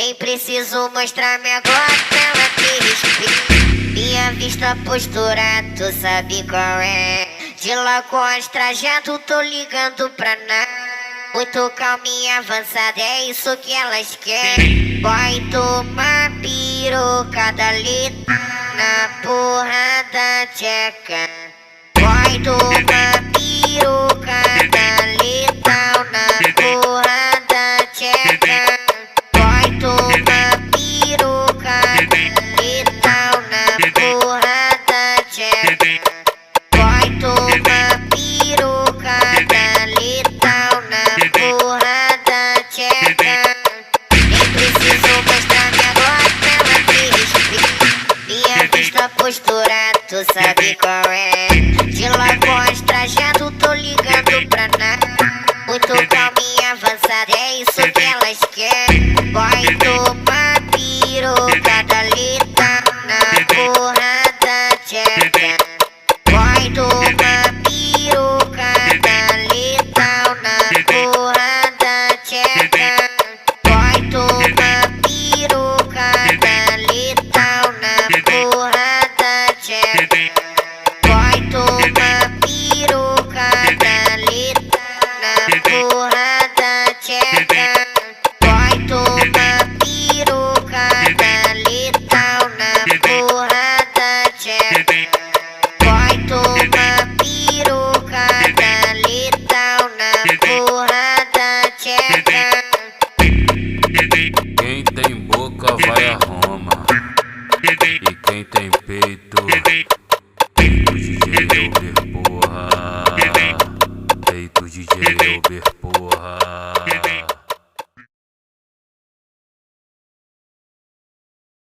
Nem preciso mostrar minha glória pra ela te respeitar. Minha vista, postura, tu sabe qual é. De Lagoas, trajeto, tô ligando pra nada. Muito calminha, avançada, é isso que elas querem. Vai tomar pirocada ali na porra da tcheca. Vai tomar pirocada ali na porra da tcheca. Vai tomar pirocada ali na porra da tcheca. Vai tomar pirocada ali na porra da tcheca. Nem preciso mostrar minha glória pra ela te respeitar. Minha vista, postura, tu sabe qual